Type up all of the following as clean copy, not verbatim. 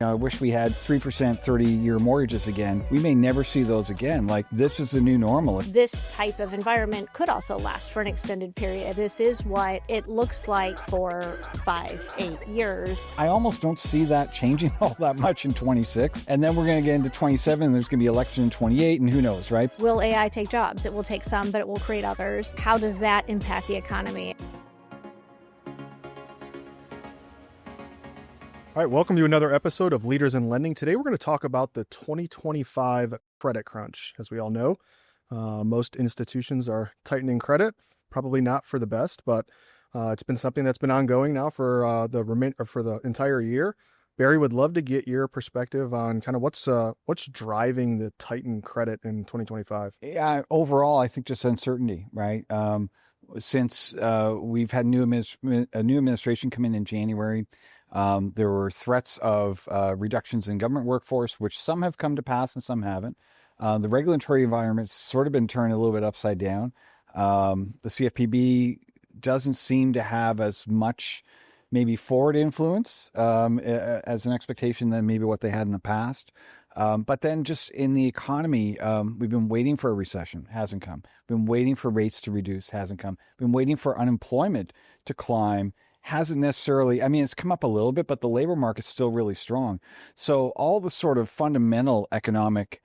I wish we had 3% 30-year mortgages again. We may never see those again. Like, this is the new normal. This type of environment could also last for an extended period. This is what it looks like for 5-8 years. I almost don't see that changing all that much in 26. And then we're going to get into 27, and there's going to be election in 28, and who knows, right? Will AI take jobs? It will take some, but it will create others. How does that impact the economy? All right, welcome to another episode of Leaders in Lending. Today we're going to talk about the 2025 credit crunch. As we all know, most institutions are tightening credit, probably not for the best, but it's been something that's been ongoing now for the entire year. Barry, would love to get your perspective on kind of what's driving the tightened credit in 2025. Yeah, overall, I think just uncertainty, right? Since we've had a new administration come in January. There were threats of reductions in government workforce, which some have come to pass and some haven't. The regulatory environment's sort of been turned a little bit upside down. The CFPB doesn't seem to have as much maybe forward influence as an expectation than maybe what they had in the past. But then just in the economy, we've been waiting for a recession, hasn't come. Been waiting for rates to reduce, hasn't come. Been waiting for unemployment to climb. Hasn't necessarily, I mean, it's come up a little bit, but the labor market's still really strong. So all the sort of fundamental economic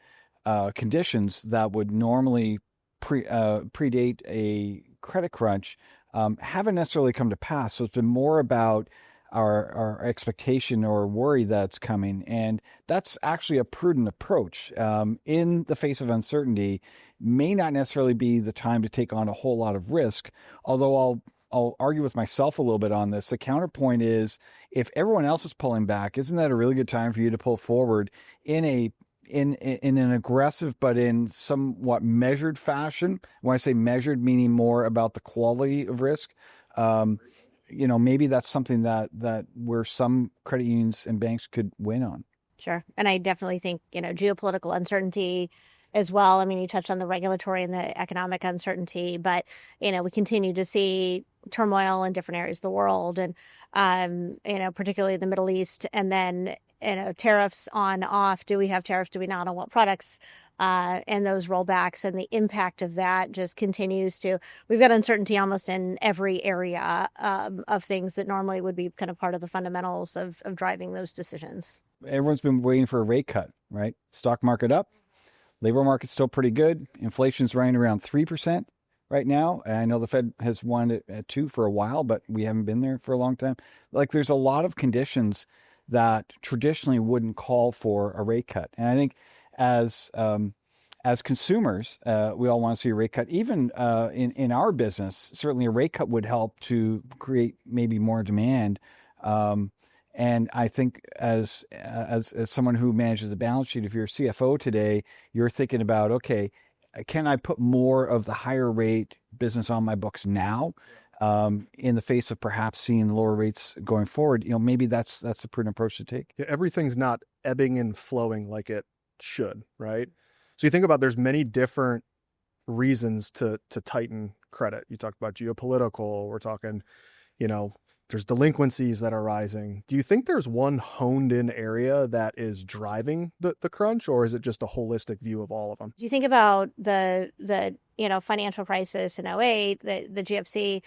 conditions that would normally predate a credit crunch haven't necessarily come to pass. So it's been more about our expectation or worry that's coming. And that's actually a prudent approach. In the face of uncertainty, may not necessarily be the time to take on a whole lot of risk, although I'll argue with myself a little bit on this. The counterpoint is, if everyone else is pulling back, isn't that a really good time for you to pull forward in an aggressive but in somewhat measured fashion? When I say measured, meaning more about the quality of risk. Maybe that's something that where some credit unions and banks could win on. Sure. And I definitely think, geopolitical uncertainty as well. I mean, you touched on the regulatory and the economic uncertainty, but, we continue to see turmoil in different areas of the world and, particularly the Middle East. And then, tariffs on, off. Do we have tariffs? Do we not? On what products? And those rollbacks and the impact of that just continues we've got uncertainty almost in every area of things that normally would be kind of part of the fundamentals of driving those decisions. Everyone's been waiting for a rate cut, right? Stock market up. Labor market's still pretty good. Inflation's running around 3% right now. I know the Fed has won at 2 for a while, but we haven't been there for a long time. Like, there's a lot of conditions that traditionally wouldn't call for a rate cut. And I think as consumers, we all want to see a rate cut. Even in our business, certainly a rate cut would help to create maybe more demand. And I think as someone who manages the balance sheet, if you're a CFO today, you're thinking about, okay, can I put more of the higher rate business on my books now, in the face of perhaps seeing lower rates going forward? Maybe that's a prudent approach to take. Yeah, everything's not ebbing and flowing like it should, right? So you think about, there's many different reasons to tighten credit. You talked about geopolitical. We're talking, there's delinquencies that are rising. Do you think there's one honed in area that is driving the crunch, or is it just a holistic view of all of them? Do you think about the financial crisis in 2008, the GFC,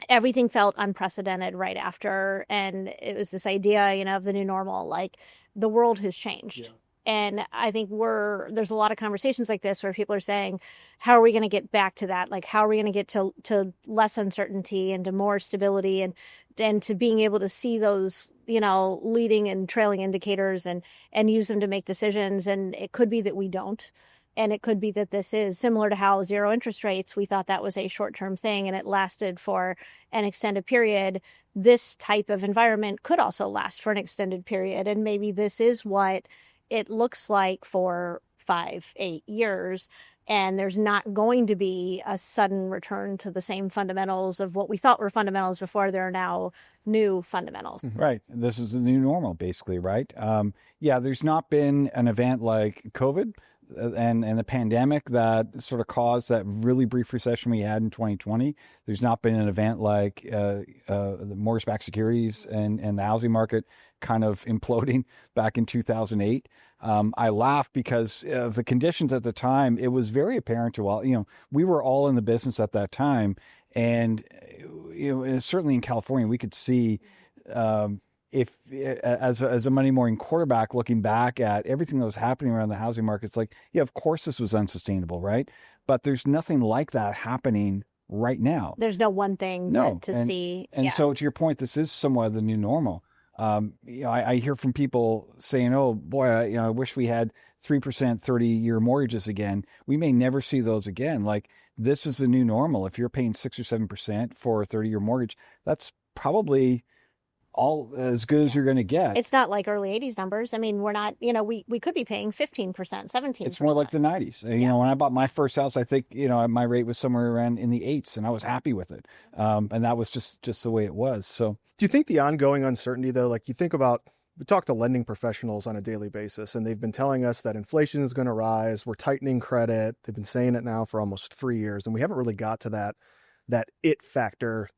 everything felt unprecedented right after. And it was this idea, of the new normal, like the world has changed. Yeah. And I think there's a lot of conversations like this where people are saying, how are we going to get back to that? Like, how are we going to get to less uncertainty and to more stability and to being able to see those, leading and trailing indicators and use them to make decisions? And it could be that we don't. And it could be that this is similar to how zero interest rates, we thought that was a short-term thing and it lasted for an extended period. This type of environment could also last for an extended period. And maybe this is what it looks like for 5-8 years, and there's not going to be a sudden return to the same fundamentals of what we thought were fundamentals before. There are now new fundamentals. Right. This is the new normal, basically, right? There's not been an event like COVID and the pandemic that sort of caused that really brief recession we had in 2020. There's not been an event like the mortgage-backed securities and the housing market kind of imploding back in 2008. I laugh because of the conditions at the time. It was very apparent to all, we were all in the business at that time. And, certainly in California, we could see, if as a money morning quarterback looking back at everything that was happening around the housing market, it's like, yeah, of course this was unsustainable, right? But there's nothing like that happening right now. There's no one thing to see. And so to your point, this is somewhat of the new normal. I hear from people saying, oh boy, I wish we had 3% 30-year mortgages again. We may never see those again. Like, this is the new normal. If you're paying 6 or 7% for a 30-year mortgage, that's probably all as good as you're going to get. It's not like early 80s numbers. I mean, we're not, we could be paying 15%, 17%. It's more like the 90s. When I bought my first house, I think, my rate was somewhere around in the 8s, and I was happy with it. And that was just the way it was. So do you think the ongoing uncertainty, though, like you think about, we talk to lending professionals on a daily basis, and they've been telling us that inflation is going to rise. We're tightening credit. They've been saying it now for almost 3 years, and we haven't really got to that it factor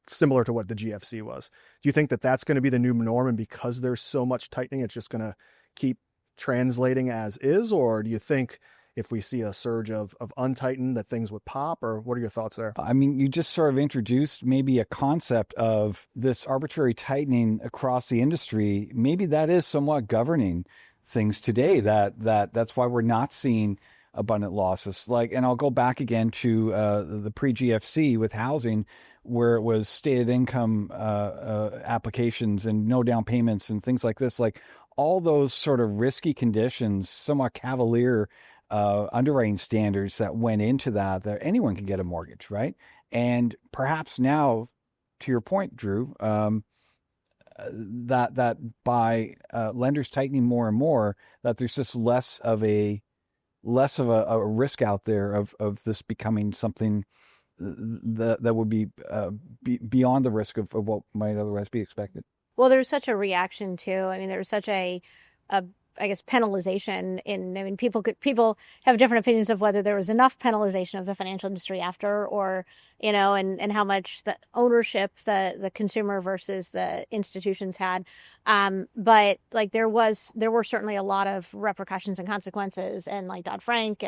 similar to what the GFC was. Do you think that that's going to be the new norm, and because there's so much tightening, it's just going to keep translating as is? Or do you think if we see a surge of untighten that things would pop? Or what are your thoughts there? I mean, you just sort of introduced maybe a concept of this arbitrary tightening across the industry. Maybe that is somewhat governing things today, that's why we're not seeing abundant losses. And I'll go back again to the pre-GFC with housing, where it was stated income applications and no down payments and things like this, like all those sort of risky conditions, somewhat cavalier underwriting standards that went into that anyone can get a mortgage, right? And perhaps now, to your point, Drew, that by lenders tightening more and more, that there's just less of a risk out there of this becoming something that would be beyond the risk of what might otherwise be expected. Well, there's such a reaction too. I mean, there was such a I guess penalization people have different opinions of whether there was enough penalization of the financial industry after, or and how much the ownership the consumer versus the institutions had. But like there were certainly a lot of repercussions and consequences, and like Dodd-Frank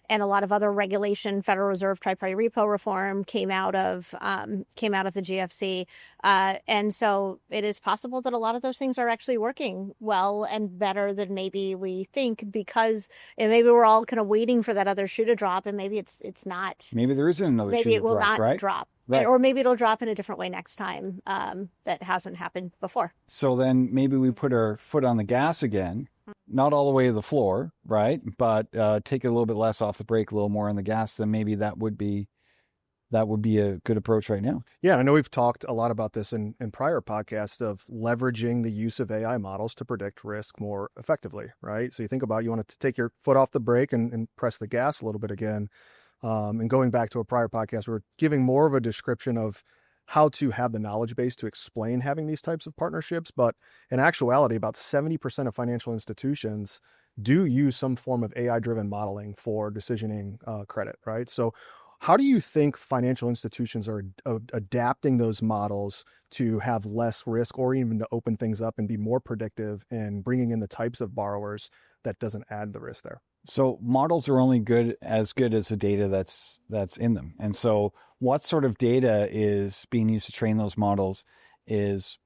and a lot of other regulation, Federal Reserve tri-party repo reform came out of the GFC, and so it is possible that a lot of those things are actually working well and better than maybe we think, because maybe we're all kind of waiting for that other shoe to drop, and maybe it's not. Maybe there isn't another shoe to drop. Maybe it will not right? drop. Right. Or maybe it'll drop in a different way next time that hasn't happened before. So then maybe we put our foot on the gas again, not all the way to the floor, right? But take it a little bit less off the brake, a little more on the gas. Then maybe that would be a good approach right now. Yeah, I know we've talked a lot about this in prior podcasts of leveraging the use of AI models to predict risk more effectively, right? So you think about, you want to take your foot off the brake and press the gas a little bit again. And going back to a prior podcast, we were giving more of a description of how to have the knowledge base to explain having these types of partnerships. But in actuality, about 70% of financial institutions do use some form of AI-driven modeling for decisioning credit, right? So how do you think financial institutions are adapting those models to have less risk, or even to open things up and be more predictive and bringing in the types of borrowers that doesn't add the risk there? So models are only good as the data that's in them. And so what sort of data is being used to train those models is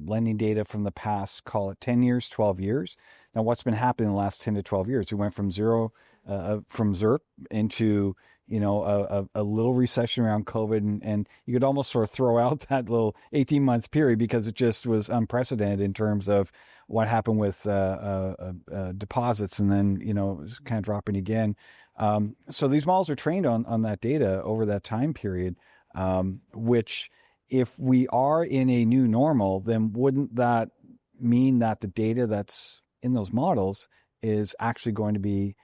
lending data from the past, call it 10 years, 12 years. Now, what's been happening in the last 10 to 12 years? We went from ZIRP into, a little recession around COVID, and you could almost sort of throw out that little 18-month period because it just was unprecedented in terms of what happened with deposits, and then, it was kind of dropping again. So these models are trained on that data over that time period, which, if we are in a new normal, then wouldn't that mean that the data that's in those models is actually going to be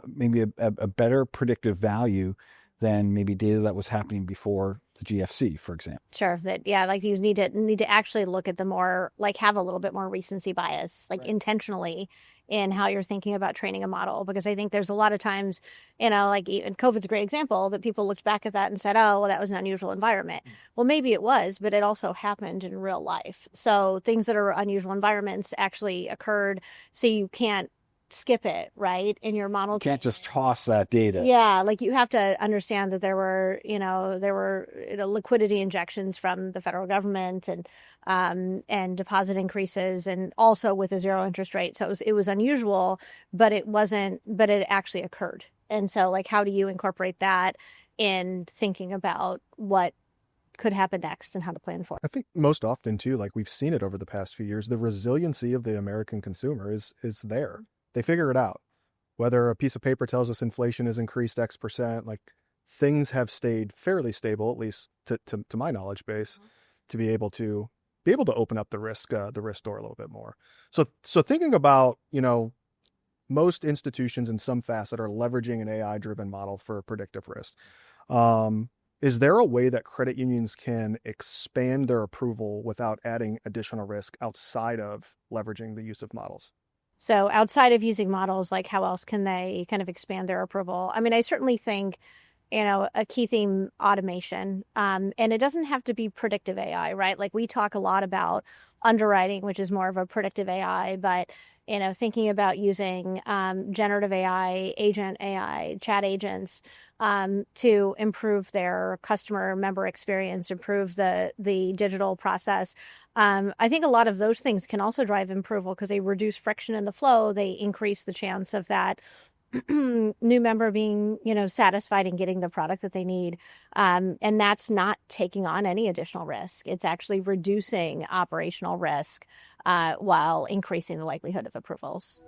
maybe a better predictive value than maybe data that was happening before the GFC, for example. Sure. Like you need to actually look at the more, like, have a little bit more recency bias, like intentionally in how you're thinking about training a model. Because I think there's a lot of times, like even COVID's a great example, that people looked back at that and said, oh, well, that was an unusual environment. Well, maybe it was, but it also happened in real life. So things that are unusual environments actually occurred. So you can't skip it, right? In your model. You can't just toss that data. Yeah, like you have to understand that there were liquidity injections from the federal government and deposit increases, and also with a zero interest rate. So it was unusual, but it actually occurred. And so, like, how do you incorporate that in thinking about what could happen next and how to plan for it? I think most often too, like we've seen it over the past few years, the resiliency of the American consumer is there. They figure it out. Whether a piece of paper tells us inflation has increased X%, like things have stayed fairly stable, at least to my knowledge base, to be able to open up the risk door a little bit more. So thinking about, most institutions in some facet are leveraging an AI-driven model for predictive risk. Is there a way that credit unions can expand their approval without adding additional risk outside of leveraging the use of models? So outside of using models, like how else can they kind of expand their approval? I mean, I certainly think, a key theme, automation, and it doesn't have to be predictive AI, right? Like we talk a lot about underwriting, which is more of a predictive AI, but thinking about using generative AI, agent AI, chat agents to improve their customer member experience, improve the digital process. I think a lot of those things can also drive approval because they reduce friction in the flow. They increase the chance of that new member being, satisfied and getting the product that they need. And that's not taking on any additional risk. It's actually reducing operational risk while increasing the likelihood of approvals.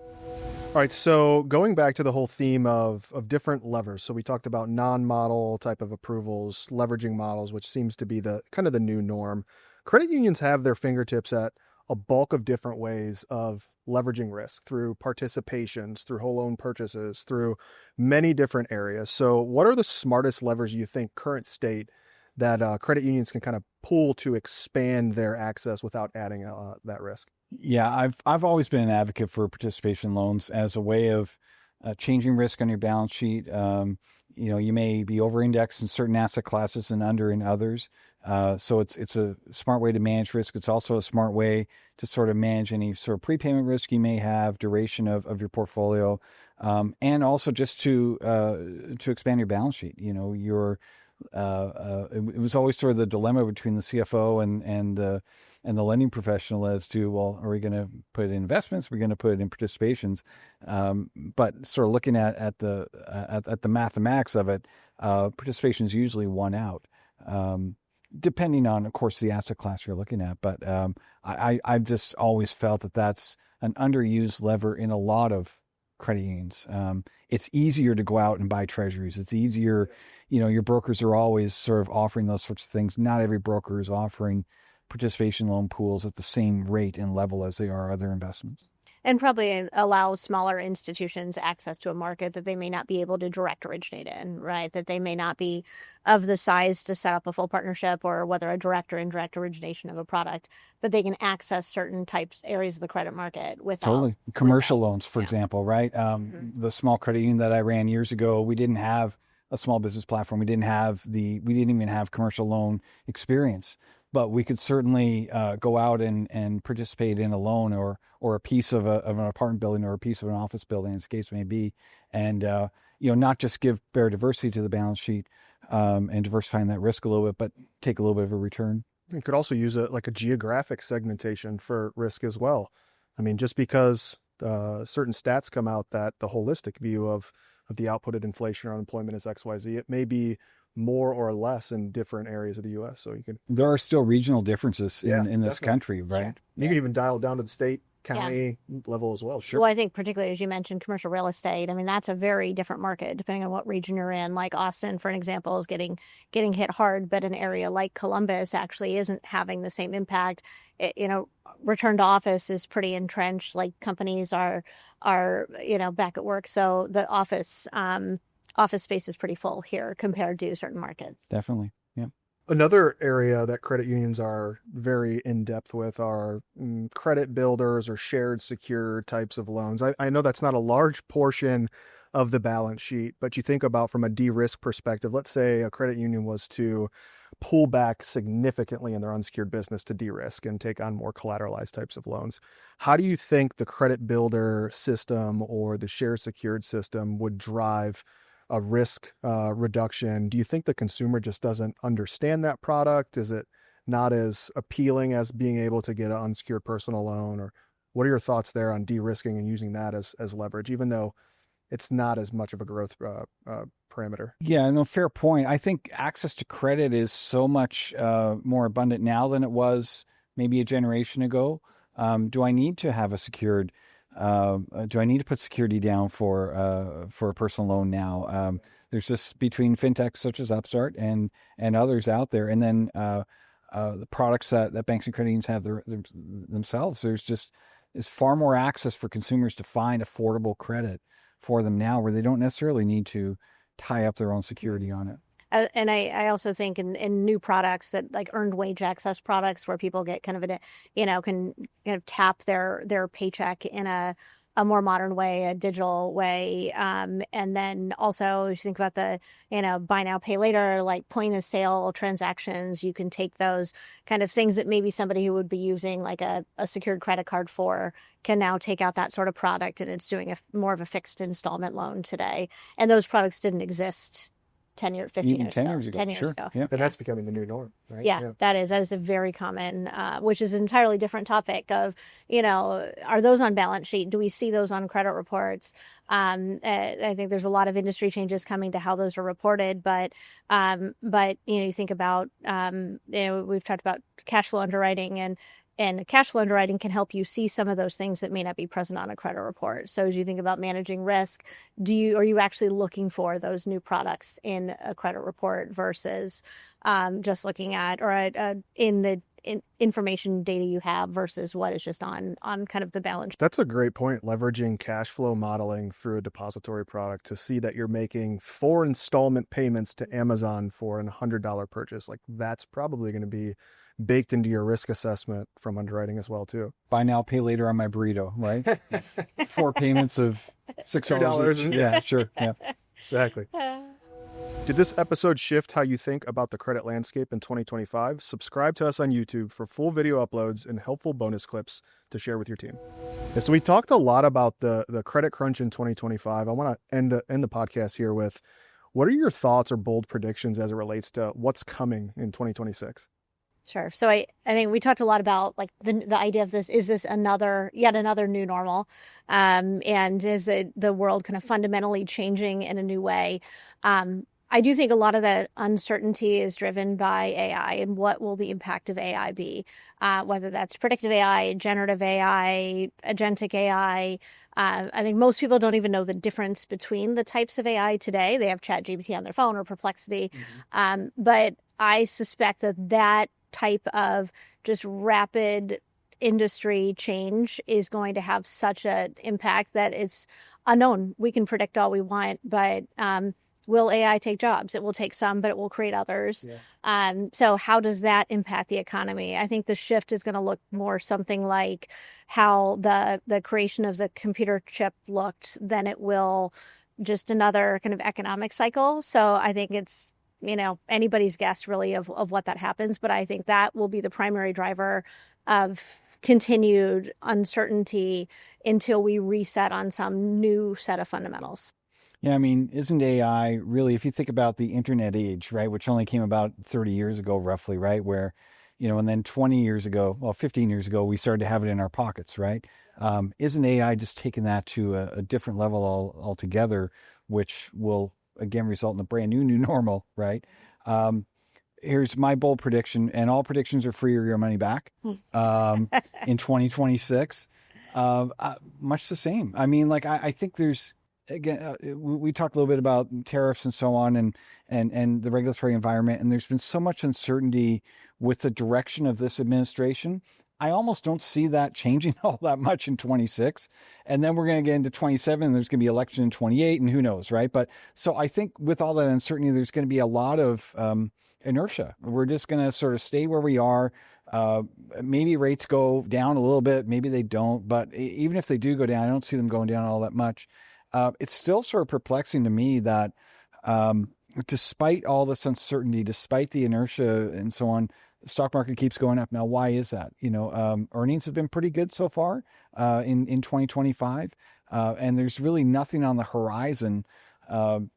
All right, so going back to the whole theme of different levers. So we talked about non-model type of approvals, leveraging models, which seems to be the kind of the new norm. Credit unions have their fingertips at a bulk of different ways of leveraging risk through participations, through whole loan purchases, through many different areas. So what are the smartest levers you think current state that credit unions can kind of pull to expand their access without adding that risk? Yeah, I've always been an advocate for participation loans as a way of changing risk on your balance sheet. You may be over-indexed in certain asset classes and under in others. So it's a smart way to manage risk. It's also a smart way to sort of manage any sort of prepayment risk you may have, duration of your portfolio, and also just to expand your balance sheet. It was always sort of the dilemma between the CFO and the lending professional as to, well, are we going to put it in investments? Are we going to put it in participations? But sort of looking at the mathematics of it, participation is usually one out, depending on, of course, the asset class you're looking at. But I've just always felt that that's an underused lever in a lot of credit unions. It's easier to go out and buy treasuries. It's easier, your brokers are always sort of offering those sorts of things. Not every broker is offering participation loan pools at the same rate and level as they are other investments. And probably allows smaller institutions access to a market that they may not be able to direct originate in, right? That they may not be of the size to set up a full partnership or whether a direct or indirect origination of a product, but they can access certain areas of the credit market without. Totally. Commercial loans, for example, right? The small credit union that I ran years ago, we didn't have a small business platform. We didn't even have commercial loan experience. But we could certainly go out and participate in a loan or a piece of an apartment building or a piece of an office building, as the case may be, and not just give better diversity to the balance sheet and diversifying that risk a little bit, but take a little bit of a return. You could also use a geographic segmentation for risk as well. I mean, just because certain stats come out that the holistic view of the outputted inflation or unemployment is XYZ, it may be more or less in different areas of the U.S. So there are still regional differences in this country, right? Sure. You can even dial down to the state, county level as well. Sure. Well, I think particularly as you mentioned, commercial real estate. I mean, that's a very different market depending on what region you're in. Like Austin, for an example, is getting hit hard, but an area like Columbus actually isn't having the same impact. Return to office is pretty entrenched. Like companies are back at work, so the office office space is pretty full here compared to certain markets. Definitely. Yeah. Another area that credit unions are very in depth with are credit builders or shared secured types of loans. I know that's not a large portion of the balance sheet, but you think about from a de-risk perspective, let's say a credit union was to pull back significantly in their unsecured business to de-risk and take on more collateralized types of loans. How do you think the credit builder system or the shared secured system would drive a risk reduction? Do you think the consumer just doesn't understand that product? Is it not as appealing as being able to get an unsecured personal loan? Or what are your thoughts there on de-risking and using that as leverage, even though it's not as much of a growth parameter? Yeah, no, fair point. I think access to credit is so much more abundant now than it was maybe a generation ago. Do I need to have a secured do I need to put security down for a personal loan now? There's this between fintechs such as Upstart and others out there, and then the products that banks and credit unions have themselves. There's far more access for consumers to find affordable credit for them now, where they don't necessarily need to tie up their own security on it. And I also think in new products that like earned wage access products where people get kind of can kind of tap their paycheck in a more modern way, a digital way. And then also if you think about the, buy now, pay later, like point of sale transactions, you can take those kind of things that maybe somebody who would be using like a secured credit card for can now take out that sort of product, and it's doing more of a fixed installment loan today. And those products didn't exist 10 years, 15 Even years 10 ago. years ago. 10 years Sure. ago. Yeah. And that's becoming the new norm, right? Yeah, that is a very common, which is an entirely different topic of, are those on balance sheet? Do we see those on credit reports? I think there's a lot of industry changes coming to how those are reported, but you think about, we've talked about cash flow underwriting, and cash flow underwriting can help you see some of those things that may not be present on a credit report. So as you think about managing risk, are you actually looking for those new products in a credit report versus just looking at or in the information data you have versus what is just on kind of the balance sheet? That's a great point. Leveraging cash flow modeling through a depository product to see that you're making 4 installment payments to Amazon for a $100 purchase. Like that's probably going to be baked into your risk assessment from underwriting as well too. Buy now, pay later on my burrito, right? 4 payments of $6. Yeah, sure. Yeah. Exactly. Did this episode shift how you think about the credit landscape in 2025? Subscribe to us on YouTube for full video uploads and helpful bonus clips to share with your team. Yeah, so we talked a lot about the credit crunch in 2025. I want to end the podcast here with, what are your thoughts or bold predictions as it relates to what's coming in 2026? Sure. So I think we talked a lot about like the idea of this. Is this yet another new normal? And is the world kind of fundamentally changing in a new way? I do think a lot of that uncertainty is driven by AI and what will the impact of AI be, whether that's predictive AI, generative AI, agentic AI. I think most people don't even know the difference between the types of AI today. They have ChatGPT on their phone or Perplexity. But I suspect that type of just rapid industry change is going to have such an impact that it's unknown. We can predict all we want, but will AI take jobs? It will take some, but it will create others. Yeah. So how does that impact the economy? I think the shift is going to look more something like how the creation of the computer chip looked than it will just another kind of economic cycle. So I think it's anybody's guess really of what that happens. But I think that will be the primary driver of continued uncertainty until we reset on some new set of fundamentals. Yeah, I mean, isn't AI really, if you think about the internet age, right, which only came about 30 years ago, roughly, right, where, and then 20 years ago, 15 years ago, we started to have it in our pockets, right? Isn't AI just taking that to a different level altogether, which will again result in a brand new normal, right? Here's my bold prediction, and all predictions are free or your money back. In 2026, much the same. I mean, like I think there's again, we talked a little bit about tariffs and so on, and the regulatory environment, and there's been so much uncertainty with the direction of this administration. I almost don't see that changing all that much in 26. And then we're going to get into 27 and there's going to be election in 28 and who knows, right? But so I think with all that uncertainty, there's going to be a lot of inertia. We're just going to sort of stay where we are. Maybe rates go down a little bit, maybe they don't. But even if they do go down, I don't see them going down all that much. It's still sort of perplexing to me that despite all this uncertainty, despite the inertia and so on, the stock market keeps going up. Now, why is that? Earnings have been pretty good so far in 2025. And there's really nothing on the horizon,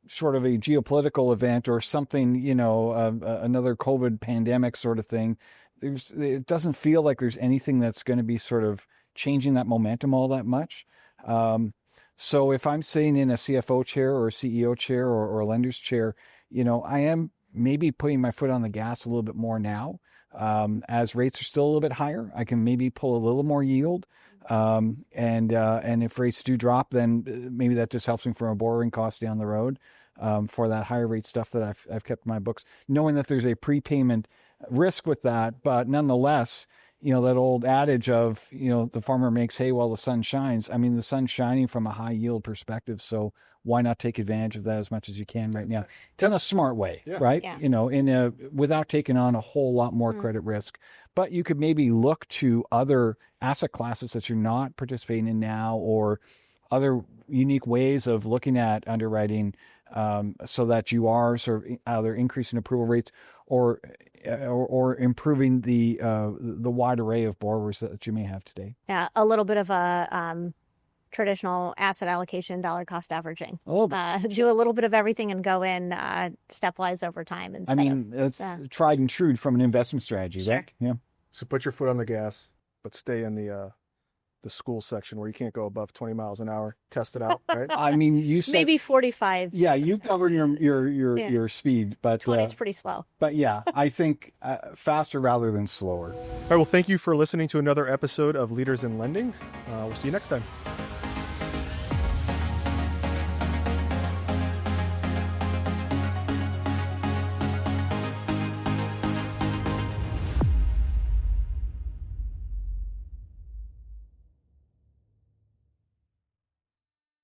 short of a geopolitical event or something, another COVID pandemic sort of thing. It doesn't feel like there's anything that's going to be sort of changing that momentum all that much. So if I'm sitting in a CFO chair or a CEO chair or a lender's chair, I am maybe putting my foot on the gas a little bit more now. As rates are still a little bit higher, I can maybe pull a little more yield. And if rates do drop, then maybe that just helps me for a borrowing cost down the road, for that higher rate stuff that I've kept in my books, knowing that there's a prepayment risk with that. But nonetheless, that old adage of, the farmer makes hay while the sun shines. I mean, the sun's shining from a high yield perspective. So why not take advantage of that as much as you can right now? In a smart way, right? Yeah. Without taking on a whole lot more credit risk. But you could maybe look to other asset classes that you're not participating in now, or other unique ways of looking at underwriting, so that you are sort of either increasing approval rates or improving the wide array of borrowers that you may have today. Yeah, a little bit of a traditional asset allocation, dollar cost averaging. Do a little bit of everything and go in stepwise over time. It's tried and true from an investment strategy, right? Yeah. So put your foot on the gas, but stay in the school section where you can't go above 20 miles an hour. Test it out, right? You said maybe 45. Yeah, you covered your speed, but 20 is pretty slow. But yeah, I think faster rather than slower. All right, well, thank you for listening to another episode of Leaders in Lending. We'll see you next time.